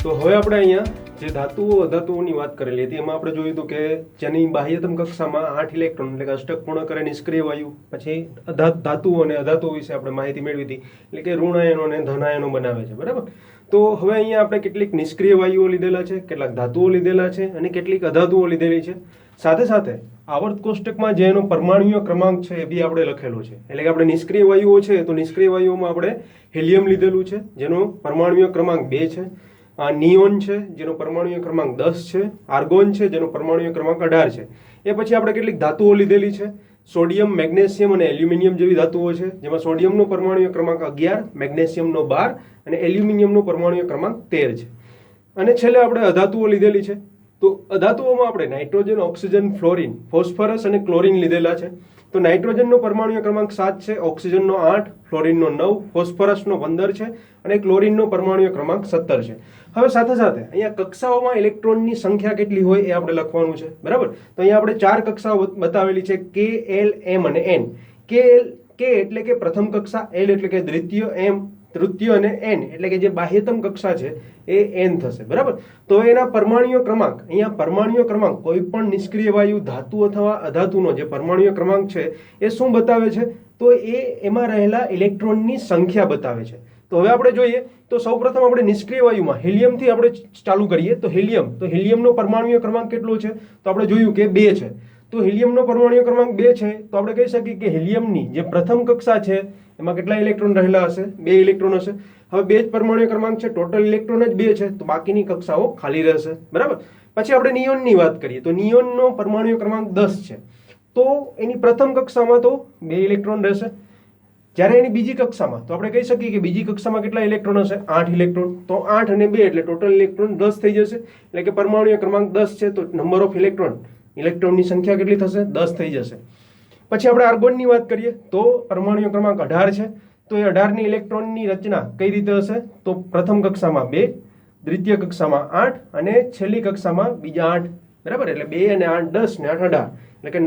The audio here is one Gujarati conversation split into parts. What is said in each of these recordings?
તો હવે આપણે અહીંયા જે ધાતુઓ અધાતુઓની વાત કરેલી હતી એમાં આપણે જોયું હતું કે જેની બાહ્યતમ કક્ષામાં 8 ઇલેક્ટ્રોન એટલે કે અષ્ટક પૂર્ણ કરે નિષ્ક્રિય વાયુ, પછી ધાતુઓ અને અધાતુઓ વિશે આપણે માહિતી મેળવી હતી, એટલે કે ઋણાયનો અને ધનાયનો બનાવે છે, બરાબર. તો હવે અહીંયા આપણે કેટલીક નિષ્ક્રિય વાયુઓ લીધેલા છે, કેટલાક ધાતુઓ લીધેલા છે અને કેટલીક અધાતુઓ લીધેલી છે. સાથે સાથે આવર્ત કોષ્ટકમાં જેનો પરમાણુય ક્રમાંક છે એ બી આપણે લખેલો છે. એટલે કે આપણે નિષ્ક્રિય વાયુઓ છે તો નિષ્ક્રિય વાયુઓમાં આપણે હેલિયમ લીધેલું છે જેનો પરમાણુય ક્રમાંક 2 છે, નિયોન છે જેનો પરમાણુય ક્રમાંક 10 છે, આર્ગોન છે જેનો પરમાણુય ક્રમાંક 18 છે. એ પછી આપણે કેટલીક ધાતુઓ લીધેલી છે, સોડિયમ, મેગ્નેશિયમ અને એલ્યુમિનિયમ જેવી ધાતુઓ છે, જેમાં સોડિયમનો પરમાણુય ક્રમાંક 11, મેગ્નેશિયમનો 12 અને એલ્યુમિનિયમનો પરમાણુય ક્રમાંક 13 છે. અને છેલ્લે આપણે અધાતુઓ લીધેલી છે. તો અધાતુઓમાં આપણે નાઇટ્રોજન, ઓક્સિજન, ફ્લોરિન, ફોસ્ફરસ અને ક્લોરિન લીધેલા છે. તો નાઇટ્રોજનનો પરમાણુય ક્રમાંક 7 છે, ઓક્સિજનનો 8, ફ્લોરિનનો 9, ફોસ્ફરસનો 15 છે અને ક્લોરિનનો પરમાણુય ક્રમાંક 17 છે. હવે સાથે સાથે અહીંયા કક્ષાઓમાં ઇલેક્ટ્રોનની સંખ્યા કેટલી હોય એ આપણે લખવાનું છે, બરાબર. તો અહીંયા આપણે 4 કક્ષાઓ બતાવેલી છે, કે, એલ, એમ અને એન. કે એટલે કે પ્રથમ કક્ષા, એલ એટલે કે દ્વિતીય, એમ તૃતીય અને એન એટલે કે જે બાહ્યતમ કક્ષા છે એ એન થશે, બરાબર. તો એના પરમાણુય ક્રમાંક, અહીંયા પરમાણુય ક્રમાંક કોઈ પણ નિષ્ક્રિય વાયુ, ધાતુ અથવા અધાતુનો જે પરમાણુય ક્રમાંક છે એ શું બતાવે છે? તો એ એમાં રહેલા ઇલેક્ટ્રોનની સંખ્યા બતાવે છે. તો હવે આપણે જોઈએ તો સૌપ્રથમ આપણે નિષ્ક્રિય વાયુમાં હિલિયમથી આપણે ચાલુ કરીએ. તો હિલિયમનો પરમાણુય ક્રમાંક કેટલો છે? તો આપણે જોયું કે 2 છે. તો હિલિયમનો પરમાણુય ક્રમાંક 2 છે તો આપણે કહી શકીએ કે હિલિયમની જે પ્રથમ કક્ષા છે એમાં કેટલા ઇલેક્ટ્રોન રહેલા હશે? 2 ઇલેક્ટ્રોન હશે. હવે 2 જ પરમાણુય ક્રમાંક છે, ટોટલ ઇલેક્ટ્રોન જ 2 છે, તો બાકીની કક્ષાઓ ખાલી રહેશે, બરાબર. પછી આપણે નિયોનની વાત કરીએ તો નિયોનનો પરમાણુય ક્રમાંક 10 છે. તો એની પ્રથમ કક્ષામાં તો 2 ઇલેક્ટ્રોન રહેશે. જ્યારે એની બીજી કક્ષામાં તો આપણે કહી શકીએ કે બીજી કક્ષામાં કેટલા ઇલેક્ટ્રોન હશે? 8 ઇલેક્ટ્રોન. તો 8 અને 2 એટલે ટોટલ ઇલેક્ટ્રોન 10 થઈ જશે. એટલે કે પરમાણુય ક્રમાંક 10 છે તો નંબર ઓફ ઇલેક્ટ્રોનની સંખ્યા કેટલી થશે? 10 થઈ જશે. પછી આપણે આર્ગોનની વાત કરીએ તો પરમાણુય ક્રમાંક 18 છે. તો એ 18ની ઇલેક્ટ્રોનની રચના કઈ રીતે હશે? તો પ્રથમ કક્ષામાં 2, દ્વિતીય કક્ષામાં 8 અને છેલ્લી કક્ષામાં બીજા 8, બરાબર. એટલે 2 અને 8 10 ને 8 18 એટલે કે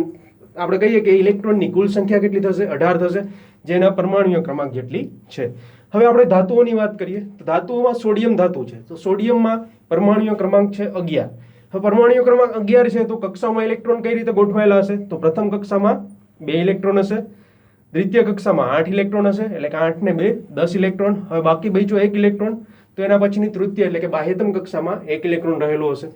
આપણે કહીએ કે ઇલેક્ટ્રોનની કુલ સંખ્યા કેટલી થશે? 18 થશે, જેના પરમાણુય ક્રમાંક જેટલી છે. હવે આપણે ધાતુઓની વાત કરીએ તો ધાતુઓમાં સોડિયમ ધાતુ છે. તો સોડિયમમાં પરમાણુય ક્રમાંક છે 11. હવે પરમાણુય ક્રમાંક 11 છે તો કક્ષામાં ઇલેક્ટ્રોન કઈ રીતે ગોઠવાયેલા હશે? તો પ્રથમ કક્ષામાં 2 ઇલેક્ટ્રોન હશે, દ્વિતીય કક્ષામાં 8 ઇલેક્ટ્રોન હશે, એટલે કે 8 ને 2 10 ઇલેક્ટ્રોન. હવે બાકી બચ્યો 1 ઇલેક્ટ્રોન, તો એના પછીની તૃતીય એટલે કે બાહ્યતમ કક્ષામાં 1 ઇલેક્ટ્રોન રહેલો હશે.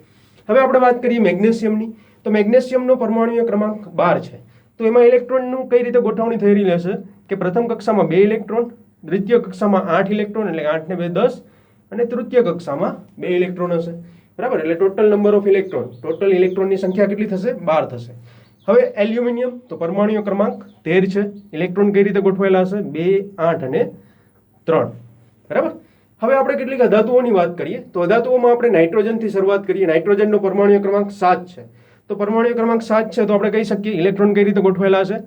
હવે આપણે વાત કરીએ મેગ્નેશિયમની. તો મેગ્નેશિયમનો પરમાણુય ક્રમાંક 12 છે. તો એમાં ઇલેક્ટ્રોનનું કઈ રીતે ગોઠવણી થઈ રહી હશે કે પ્રથમ કક્ષામાં 2 ઇલેક્ટ્રોન, દ્વિતીય કક્ષામાં 8 ઇલેક્ટ્રોન એટલે કે 8 ને 2 10 અને તૃતીય કક્ષામાં 2 ઇલેક્ટ્રોન હશે, બરાબર. એટલે ટોટલ નંબર ઓફ ટોટલ ઇલેક્ટ્રોનની સંખ્યા કેટલી થશે? 12 થશે. હવે એલ્યુમિનિયમ તો પરમાણુય ક્રમાંક 13 છે. ઇલેક્ટ્રોન કઈ રીતે ગોઠવાયેલા હશે? 2, 8 અને 3, બરાબર. હવે આપણે કેટલીક અધાતુઓની વાત કરીએ તો અધાતુઓમાં આપણે નાઇટ્રોજનથી શરૂઆત કરીએ. નાઇટ્રોજનનો પરમાણુય ક્રમાંક 7 છે. તો પરમાણુય ક્રમાંક 7 છે તો આપણે કહી શકીએ ઇલેક્ટ્રોન કઈ રીતે ગોઠવાયેલા હશે?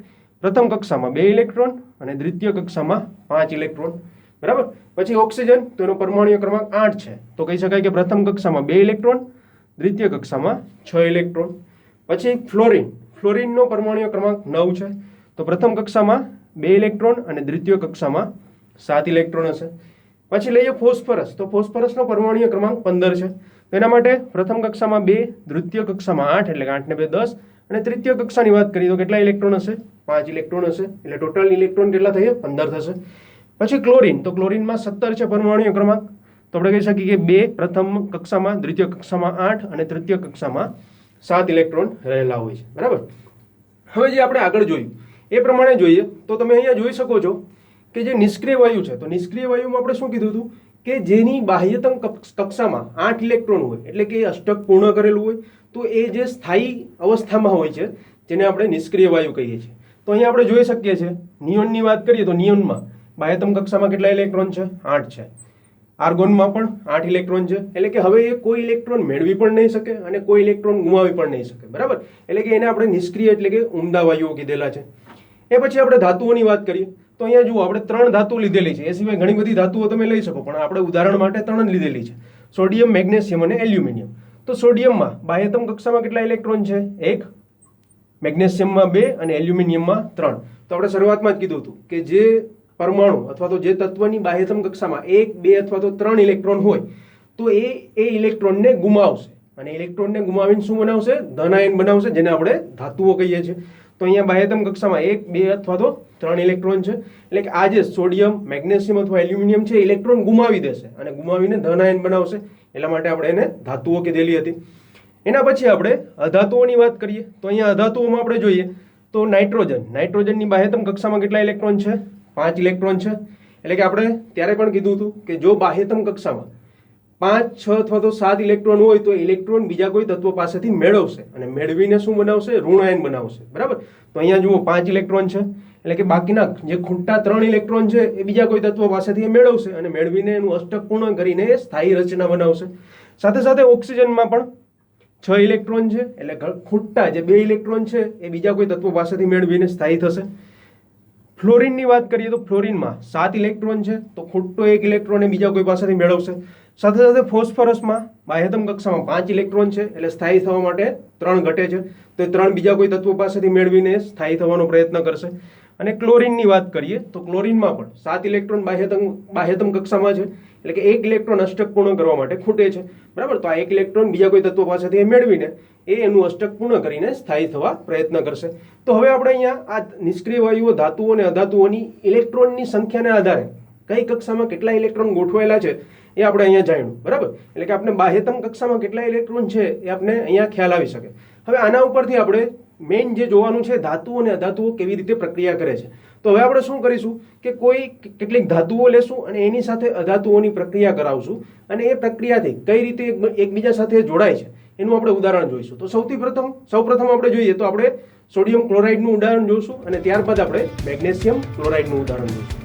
પ્રથમ કક્ષામાં 2 ઇલેક્ટ્રોન અને દ્વિતીય કક્ષામાં 5 ઇલેક્ટ્રોન, બરાબર. પછી ઓક્સિજન તો એનો પરમાણુય ક્રમાંક 8 છે. તો કહી શકાય કે પ્રથમ કક્ષામાં 2 ઇલેક્ટ્રોન, દ્વિતીય કક્ષામાં 6 ઇલેક્ટ્રોન. પછી ફ્લોરિનનો પરમાણુય ક્રમાંક 9 છે. તો પ્રથમ કક્ષામાં 2 ઇલેક્ટ્રોન અને દ્વિતીય કક્ષામાં 7 ઇલેક્ટ્રોન હશે. પછી લઈએ ફોસ્ફરસ. તો ફોસ્ફરસનો પરમાણુય ક્રમાંક 15 છે. તો એના માટે પ્રથમ કક્ષામાં 2, દ્વિતીય કક્ષામાં 8 એટલે કે 8 ને 2 10 અને તૃતીય કક્ષાની વાત કરીએ તો કેટલા ઇલેક્ટ્રોન હશે? 5 ઇલેક્ટ્રોન હશે. એટલે ટોટલ ઇલેક્ટ્રોન કેટલા થશે? 15 થશે. પછી ક્લોરિન. તો ક્લોરિનમાં 17 છે પરમાણુય ક્રમાંક. તો આપણે કહી શકીએ કે 2 પ્રથમ કક્ષામાં, દ્વિતીય કક્ષામાં 8 અને તૃતીય કક્ષામાં 7 ઇલેક્ટ્રોન રહેલા હોય છે, બરાબર. હવે જે આપણે આગળ જોયું એ પ્રમાણે જોઈએ તો તમે અહીંયા જોઈ શકો છો કે જે નિષ્ક્રિય વાયુ છે તો નિષ્ક્રિય વાયુમાં આપણે શું કીધું હતું કે જેની બાહ્યતમ કક્ષામાં 8 ઇલેક્ટ્રોન હોય એટલે કે અષ્ટક પૂર્ણ કરેલું હોય તો એ જે સ્થાયી અવસ્થામાં હોય છે જેને આપણે નિષ્ક્રિય વાયુ કહીએ છીએ. તો અહીંયા આપણે જોઈ શકીએ છીએ નિયોનની વાત કરીએ તો નિયોનમાં બાહ્યતમ કક્ષામાં કેટલા ઇલેક્ટ્રોન છે? 8 છે. આર્ગોનમાં પણ 8 ઇલેક્ટ્રોન છે. એટલે કે હવે એ કોઈ ઇલેક્ટ્રોન મેળવી પણ નહીં શકે અને કોઈ ઇલેક્ટ્રોન ગુમાવી પણ નહીં શકે, બરાબર. એટલે કે એને આપણે નિષ્ક્રિય એટલે કે ઉમદા વાયુઓ કીધેલા છે. એ પછી આપણે ધાતુઓની વાત કરીએ તો અહીંયા જુઓ આપણે 3 ધાતુ લીધેલી છે. એ સિવાય ઘણી બધી ધાતુઓ તમે લઈ શકો પણ આપણે ઉદાહરણ માટે 3 જ લીધેલી છે, સોડિયમ, મેગ્નેશિયમ અને એલ્યુમિનિયમ. તો સોડિયમમાં બાહ્યતમ કક્ષામાં કેટલા ઇલેક્ટ્રોન છે? 1, મેગ્નેશિયમમાં 2 અને એલ્યુમિનિયમમાં 3. તો આપણે શરૂઆતમાં જ કીધું હતું કે જે પરમાણુ અથવા તો જે તત્વની બાહ્યતમ કક્ષામાં 1, 2 અથવા તો 3 ઇલેક્ટ્રોન હોય તો એ ઇલેક્ટ્રોનને ગુમાવશે, અને ઇલેક્ટ્રોનને ગુમાવીને શું બનાવશે? ધન આયન બનાવશે, જેને આપણે ધાતુઓ કહીએ છીએ. તો અહીંયા બાહ્યતમ કક્ષામાં 1, 2 અથવા તો 3 ઇલેક્ટ્રોન છે. એટલે કે આ જે સોડિયમ, મેગ્નેશિયમ અથવા એલ્યુમિનિયમ છે, ઇલેક્ટ્રોન ગુમાવી દેશે અને ગુમાવીને ધન આયન બનાવશે. એટલા માટે આપણે એને ધાતુઓ કીધેલી હતી. એના પછી આપણે અધાતુઓની વાત કરીએ. તો અહીંયા અધાતુઓમાં આપણે જોઈએ તો નાઇટ્રોજનની બાહ્યતમ કક્ષામાં કેટલા ઇલેક્ટ્રોન છે? 5 ઇલેક્ટ્રોન છે. એટલે કે આપણે ત્યારે પણ કીધું હતું કે જો બાહ્યતમ કક્ષામાં 5, 6 અથવા તો 7 ઇલેક્ટ્રોન હોય તો ઇલેક્ટ્રોન બીજા કોઈ તત્વ પાસેથી મેળવશે અને મેળવીને શું બનાવશે? ઋણ આયન બનાવશે. બરાબર. તો અહીંયા જુઓ 5 ઇલેક્ટ્રોન છે. એટલે કે બાકીના જે ખૂટતા 3 ઇલેક્ટ્રોન છે એ બીજા કોઈ તત્વ પાસેથી મેળવશે અને મેળવીને એનું અષ્ટક પૂર્ણ કરીને સ્થાયી રચના બનાવશે. સાથે સાથે ઓક્સિજનમાં પણ 6 ઇલેક્ટ્રોન છે. એટલે ખૂટતા જે 2 ઇલેક્ટ્રોન છે એ બીજા કોઈ તત્વ પાસેથી મેળવીને સ્થાયી થશે. ફ્લોરિનની વાત કરીએ તો ફ્લોરિનમાં 7 ઇલેક્ટ્રોન છે. તો ખૂટતો 1 ઇલેક્ટ્રોન એ બીજા કોઈ પાસેથી મેળવશે. સાથે સાથે ફોસ્ફરસમાં બાહ્યતમ કક્ષામાં 5 ઇલેક્ટ્રોન છે. એટલે સ્થાયી થવા માટે 3 ઘટે છે. તો એ 3 બીજા કોઈ તત્વો પાસેથી મેળવીને સ્થાયી થવાનો પ્રયત્ન કરશે. અને ક્લોરિનની વાત કરીએ તો ક્લોરિનમાં પણ 7 ઇલેક્ટ્રોન બાહ્યતમ કક્ષામાં છે. એટલે કે 1 ઇલેક્ટ્રોન અષ્ટક પૂર્ણ કરવા માટે ખૂટે છે. બરાબર. તો આ 1 ઇલેક્ટ્રોન બીજા કોઈ તત્વો પાસેથી મેળવીને એનું અષ્ટક પૂર્ણ કરીને સ્થાયી થવા પ્રયત્ન કરશે. તો હવે આપણે અહીંયા આ નિષ્ક્રિય વાયુઓ, ધાતુઓ અને અધાતુઓની ઇલેક્ટ્રોનની સંખ્યાના આધારે કઈ કક્ષામાં કેટલા ઇલેક્ટ્રોન ગોઠવાયેલા છે એ આપણે અહીંયા જાણ્યું. બરાબર. એટલે કે આપણે બાહ્યતમ કક્ષામાં કેટલા ઇલેક્ટ્રોન છે એ આપણે અહીંયા ખ્યાલ આવી શકે. હવે આના ઉપરથી આપણે મેઇન જે જોવાનું છે, ધાતુઓ અને અધાતુઓ કેવી રીતે પ્રક્રિયા કરે છે. તો હવે આપણે શું કરીશું કે કેટલીક ધાતુઓ લેશું અને એની સાથે અધાતુઓની પ્રક્રિયા કરાવશું અને એ પ્રક્રિયાથી કઈ રીતે એકબીજા સાથે જોડાય છે એનું આપણે ઉદાહરણ જોઈશું. તો સૌપ્રથમ આપણે જોઈએ તો આપણે સોડિયમ ક્લોરાઇડનું ઉદાહરણ જોઈશું અને ત્યારબાદ આપણે મેગ્નેશિયમ ક્લોરાઇડનું ઉદાહરણ જોઈશું.